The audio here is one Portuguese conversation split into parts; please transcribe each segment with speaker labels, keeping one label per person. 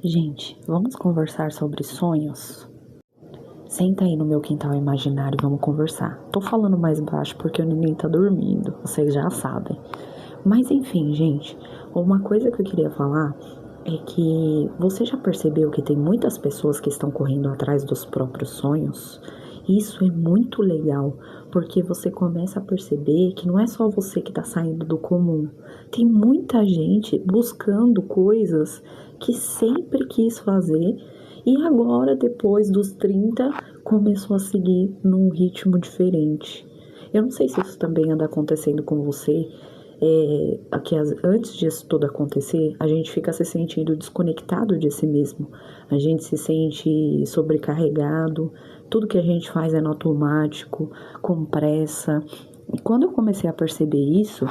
Speaker 1: Gente, vamos conversar sobre sonhos? Senta aí no meu quintal imaginário e vamos conversar. Tô falando mais baixo porque o neném tá dormindo, vocês já sabem. Mas enfim, gente, uma coisa que eu queria falar é que você já percebeu que tem muitas pessoas que estão correndo atrás dos próprios sonhos? Isso é muito legal, porque você começa a perceber que não é só você que está saindo do comum. Tem muita gente buscando coisas que sempre quis fazer e agora, depois dos 30, começou a seguir num ritmo diferente. Eu não sei se isso também anda acontecendo com você, antes disso tudo acontecer, a gente fica se sentindo desconectado de si mesmo. A gente se sente sobrecarregado, tudo que a gente faz é no automático, com pressa. E quando eu comecei a perceber isso,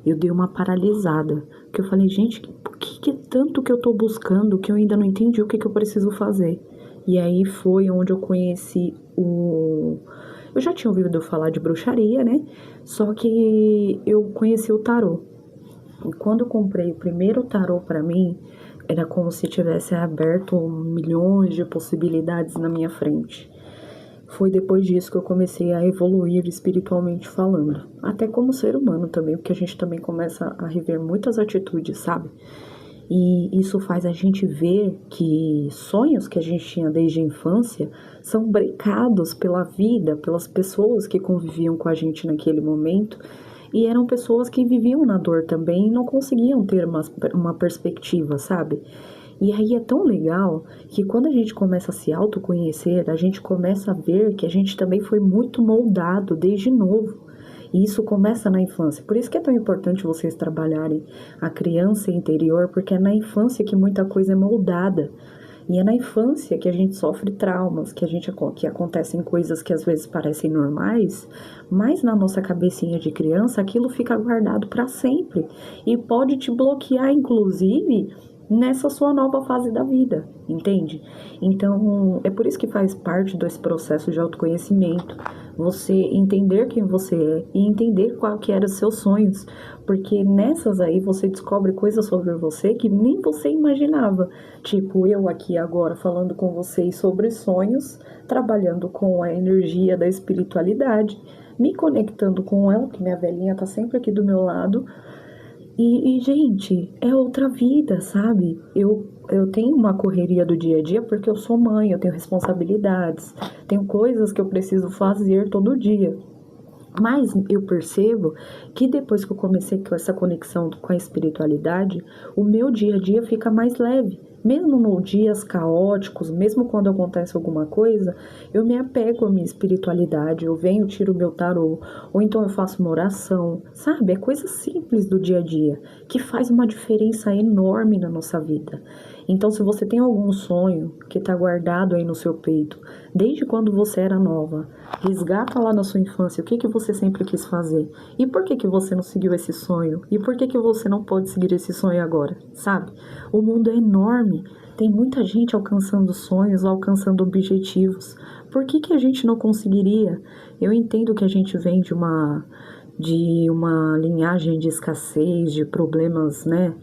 Speaker 1: eu dei uma paralisada. Que eu falei, gente, por que é tanto que eu tô buscando que eu ainda não entendi o que eu preciso fazer? E aí foi onde eu conheci o... Eu já tinha ouvido falar de bruxaria, né? Só que eu conheci o tarô. E quando eu comprei o primeiro tarô para mim, era como se tivesse aberto milhões de possibilidades na minha frente. Foi depois disso que eu comecei a evoluir espiritualmente falando. Até como ser humano também, porque a gente também começa a rever muitas atitudes, sabe? E isso faz a gente ver que sonhos que a gente tinha desde a infância são brecados pela vida, pelas pessoas que conviviam com a gente naquele momento. E eram pessoas que viviam na dor também e não conseguiam ter uma perspectiva, sabe? E aí é tão legal que quando a gente começa a se autoconhecer, a gente começa a ver que a gente também foi muito moldado desde novo. E isso começa na infância. Por isso que é tão importante vocês trabalharem a criança interior, porque é na infância que muita coisa é moldada. E é na infância que a gente sofre traumas, que acontecem coisas que às vezes parecem normais, mas na nossa cabecinha de criança aquilo fica guardado para sempre e pode te bloquear, inclusive, nessa sua nova fase da vida, entende? Então, é por isso que faz parte desse processo de autoconhecimento, você entender quem você é e entender qual que eram os seus sonhos, porque nessas aí você descobre coisas sobre você que nem você imaginava. Tipo, eu aqui agora falando com vocês sobre sonhos, trabalhando com a energia da espiritualidade, me conectando com ela, que minha velhinha tá sempre aqui do meu lado. Gente, é outra vida, sabe? Eu tenho uma correria do dia a dia porque eu sou mãe, eu tenho responsabilidades, tenho coisas que eu preciso fazer todo dia. Mas eu percebo que depois que eu comecei com essa conexão com a espiritualidade, o meu dia a dia fica mais leve. Mesmo nos dias caóticos, mesmo quando acontece alguma coisa, eu me apego à minha espiritualidade, eu venho, tiro o meu tarô, ou então eu faço uma oração, sabe? É coisa simples do dia a dia, que faz uma diferença enorme na nossa vida. Então, se você tem algum sonho que está guardado aí no seu peito, desde quando você era nova, resgata lá na sua infância o que você sempre quis fazer. E por que você não seguiu esse sonho? E por que você não pode seguir esse sonho agora, sabe? O mundo é enorme, tem muita gente alcançando sonhos, alcançando objetivos. Por que a gente não conseguiria? Eu entendo que a gente vem de uma linhagem de escassez, de problemas, né?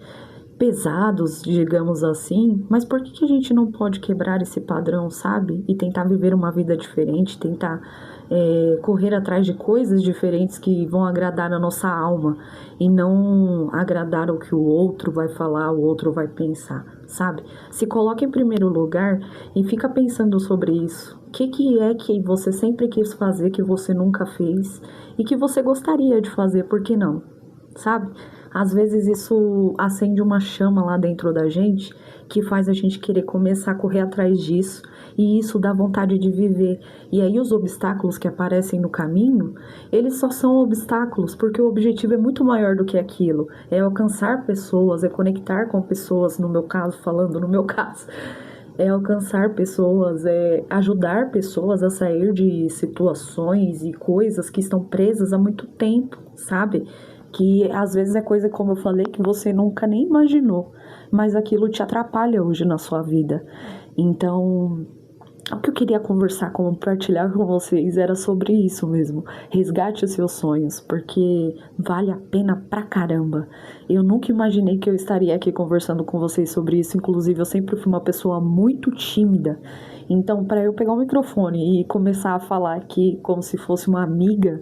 Speaker 1: Pesados, digamos assim, mas por que a gente não pode quebrar esse padrão, sabe? E tentar viver uma vida diferente, tentar correr atrás de coisas diferentes que vão agradar a nossa alma e não agradar o que o outro vai falar, o outro vai pensar, sabe? Se coloca em primeiro lugar e fica pensando sobre isso. O que é que você sempre quis fazer que você nunca fez e que você gostaria de fazer, por que não? Sabe? Às vezes isso acende uma chama lá dentro da gente que faz a gente querer começar a correr atrás disso e isso dá vontade de viver. E aí os obstáculos que aparecem no caminho, eles só são obstáculos porque o objetivo é muito maior do que aquilo. É alcançar pessoas, é conectar com pessoas, no meu caso, falando no meu caso. É alcançar pessoas, é ajudar pessoas a sair de situações e coisas que estão presas há muito tempo, sabe? Que às vezes é coisa, como eu falei, que você nunca nem imaginou, mas aquilo te atrapalha hoje na sua vida. Então, O que eu queria conversar, compartilhar com vocês era sobre isso mesmo. Resgate os seus sonhos, porque vale a pena pra caramba. Eu nunca imaginei que eu estaria aqui conversando com vocês sobre isso. Inclusive, eu sempre fui uma pessoa muito tímida. Então, para eu pegar o microfone e começar a falar aqui como se fosse uma amiga,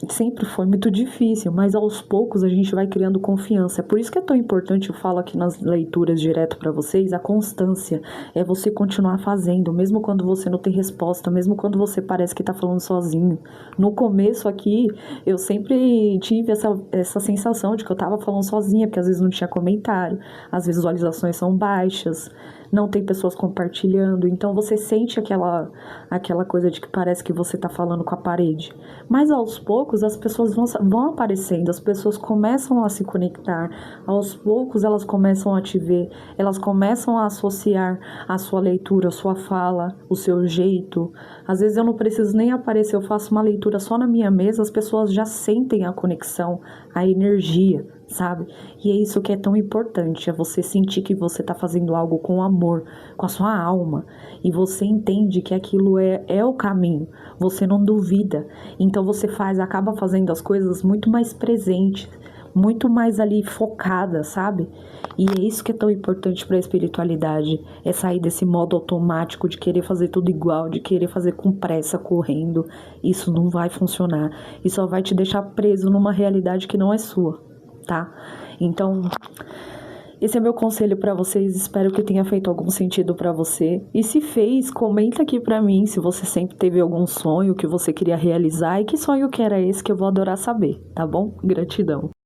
Speaker 1: sempre foi muito difícil, mas aos poucos a gente vai criando confiança. É por isso que é tão importante, eu falo aqui nas leituras direto para vocês, a constância. É você continuar fazendo, mesmo quando você não tem resposta, mesmo quando você parece que tá falando sozinho. No começo aqui, eu sempre tive essa sensação de que eu tava falando sozinha, porque às vezes não tinha comentário, as visualizações são baixas, não tem pessoas compartilhando, então você sente aquela coisa de que parece que você tá falando com a parede. Mas aos poucos as pessoas vão aparecendo, as pessoas começam a se conectar, aos poucos elas começam a te ver, elas começam a associar a sua leitura, a sua fala, o seu jeito. Às vezes eu não preciso nem aparecer, eu faço uma leitura só na minha mesa, as pessoas já sentem a conexão, a energia, sabe? E é isso que é tão importante, é você sentir que você tá fazendo algo com amor, com a sua alma, e você entende que aquilo é o caminho, você não duvida, então você acaba fazendo as coisas muito mais presentes, muito mais ali focada, sabe? E é isso que é tão importante para a espiritualidade, é sair desse modo automático de querer fazer tudo igual, de querer fazer com pressa, correndo. Isso não vai funcionar, isso só vai te deixar preso numa realidade que não é sua, tá? Então, esse é meu conselho para vocês, espero que tenha feito algum sentido para você. E se fez, comenta aqui para mim se você sempre teve algum sonho que você queria realizar e que sonho que era esse, que eu vou adorar saber, tá bom? Gratidão.